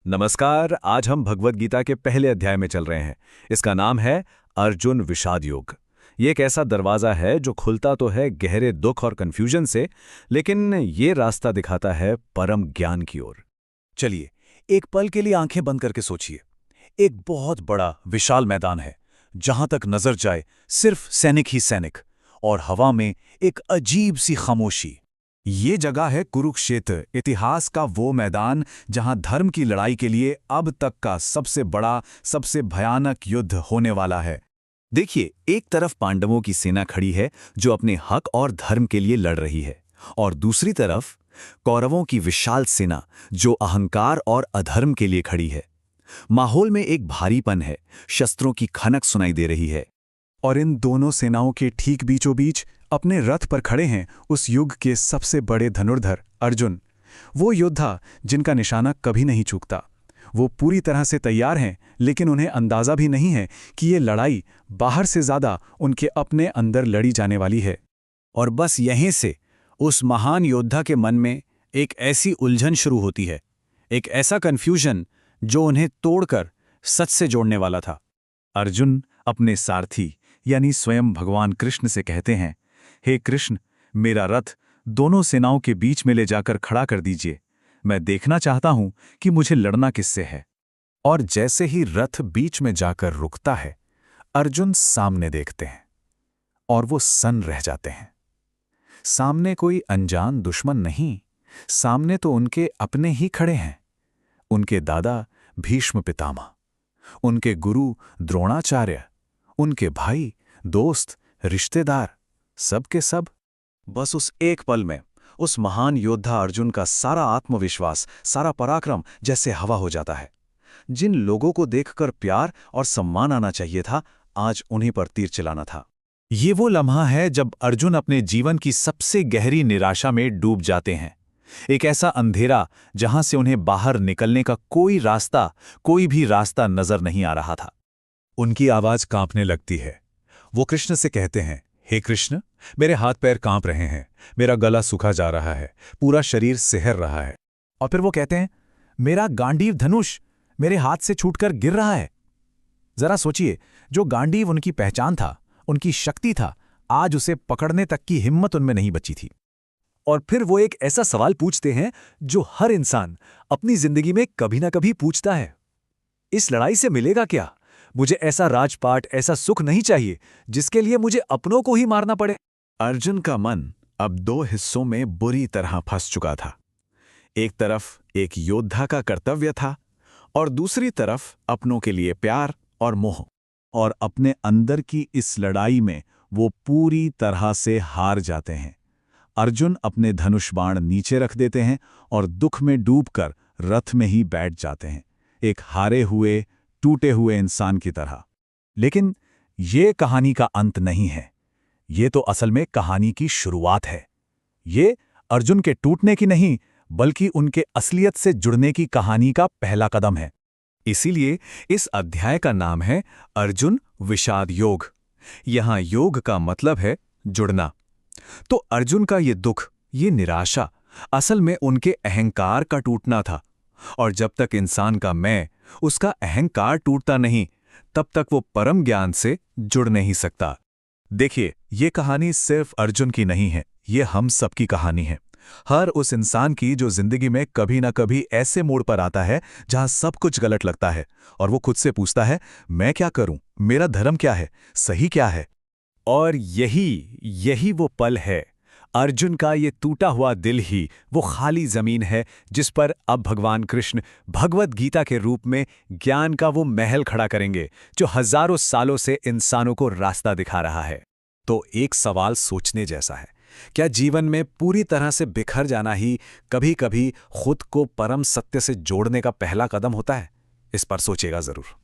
नमस्कार। आज हम भगवद गीता के पहले अध्याय में चल रहे हैं। इसका नाम है अर्जुन विषाद योग। ये एक ऐसा दरवाज़ा है जो खुलता तो है गहरे दुख और कन्फ्यूजन से, लेकिन ये रास्ता दिखाता है परम ज्ञान की ओर। चलिए, एक पल के लिए आंखें बंद करके सोचिए। एक बहुत बड़ा विशाल मैदान है, जहां तक नजर जाए सिर्फ सैनिक ही सैनिक, और हवा में एक अजीब सी खामोशी। ये जगह है कुरुक्षेत्र, इतिहास का वो मैदान जहां धर्म की लड़ाई के लिए अब तक का सबसे बड़ा, सबसे भयानक युद्ध होने वाला है। देखिए, एक तरफ पांडवों की सेना खड़ी है जो अपने हक और धर्म के लिए लड़ रही है, और दूसरी तरफ कौरवों की विशाल सेना जो अहंकार और अधर्म के लिए खड़ी है। माहौल में एक भारीपन है, शस्त्रों की खनक सुनाई दे रही है। और इन दोनों सेनाओं के ठीक बीचों बीच अपने रथ पर खड़े हैं उस युग के सबसे बड़े धनुर्धर अर्जुन। वो योद्धा जिनका निशाना कभी नहीं चूकता। वो पूरी तरह से तैयार हैं, लेकिन उन्हें अंदाजा भी नहीं है कि ये लड़ाई बाहर से ज्यादा उनके अपने अंदर लड़ी जाने वाली है। और बस यहीं से उस महान योद्धा के मन में एक ऐसी उलझन शुरू होती है, एक ऐसा कन्फ्यूजन जो उन्हें तोड़कर सच से जोड़ने वाला था। अर्जुन अपने सारथी यानी स्वयं भगवान कृष्ण से कहते हैं, हे कृष्ण, मेरा रथ दोनों सेनाओं के बीच में ले जाकर खड़ा कर दीजिए। मैं देखना चाहता हूं कि मुझे लड़ना किससे है। और जैसे ही रथ बीच में जाकर रुकता है, अर्जुन सामने देखते हैं और वो सन्न रह जाते हैं। सामने कोई अनजान दुश्मन नहीं, सामने तो उनके अपने ही खड़े हैं। उनके दादा भीष्म पितामह, उनके गुरु द्रोणाचार्य, उनके भाई, दोस्त, रिश्तेदार, सब के सब। बस उस एक पल में उस महान योद्धा अर्जुन का सारा आत्मविश्वास, सारा पराक्रम जैसे हवा हो जाता है। जिन लोगों को देखकर प्यार और सम्मान आना चाहिए था, आज उन्हीं पर तीर चलाना था। ये वो लम्हा है जब अर्जुन अपने जीवन की सबसे गहरी निराशा में डूब जाते हैं। एक ऐसा अंधेरा जहां से उन्हें बाहर निकलने का कोई भी रास्ता नजर नहीं आ रहा था। उनकी आवाज कांपने लगती है। वो कृष्ण से कहते हैं, हे कृष्ण, मेरे हाथ पैर कांप रहे हैं, मेरा गला सूखा जा रहा है, पूरा शरीर सिहर रहा है। और फिर वो कहते हैं, मेरा गांडीव धनुष मेरे हाथ से छूटकर गिर रहा है। जरा सोचिए, जो गांडीव उनकी पहचान था, उनकी शक्ति था, आज उसे पकड़ने तक की हिम्मत उनमें नहीं बची थी। और फिर वो एक ऐसा सवाल पूछते हैं जो हर इंसान अपनी जिंदगी में कभी ना कभी पूछता है, इस लड़ाई से मिलेगा क्या? मुझे ऐसा राजपाट, ऐसा सुख नहीं चाहिए जिसके लिए मुझे अपनों को ही मारना पड़े। अर्जुन का मन अब दो हिस्सों में बुरी तरह फंस चुका था। एक तरफ एक योद्धा का कर्तव्य था, और दूसरी तरफ अपनों के लिए प्यार और मोह। और अपने अंदर की इस लड़ाई में वो पूरी तरह से हार जाते हैं। अर्जुन अपने धनुष बाण नीचे रख देते हैं और दुख में डूबकर रथ में ही बैठ जाते हैं, एक हारे हुए, टूटे हुए इंसान की तरह। लेकिन ये कहानी का अंत नहीं है। ये तो असल में कहानी की शुरुआत है। ये अर्जुन के टूटने की नहीं, बल्कि उनके असलियत से जुड़ने की कहानी का पहला कदम है। इसीलिए इस अध्याय का नाम है अर्जुन विषाद योग। यहां योग का मतलब है जुड़ना। तो अर्जुन का ये दुख, ये निराशा असल में उनके अहंकार का टूटना था। और जब तक इंसान का मैं, उसका अहंकार टूटता नहीं, तब तक वो परम ज्ञान से जुड़ नहीं सकता। देखिए, ये कहानी सिर्फ अर्जुन की नहीं है, ये हम सबकी कहानी है। हर उस इंसान की जो जिंदगी में कभी ना कभी ऐसे मोड़ पर आता है जहां सब कुछ गलत लगता है, और वो खुद से पूछता है, मैं क्या करूं? मेरा धर्म क्या है? सही क्या है? और यही वो पल है। अर्जुन का ये टूटा हुआ दिल ही वो खाली जमीन है जिस पर अब भगवान कृष्ण भगवद गीता के रूप में ज्ञान का वो महल खड़ा करेंगे, जो हजारों सालों से इंसानों को रास्ता दिखा रहा है। तो एक सवाल सोचने जैसा है, क्या जीवन में पूरी तरह से बिखर जाना ही कभी-कभी खुद को परम सत्य से जोड़ने का पहला कदम होता है? इस पर सोचिएगा जरूर।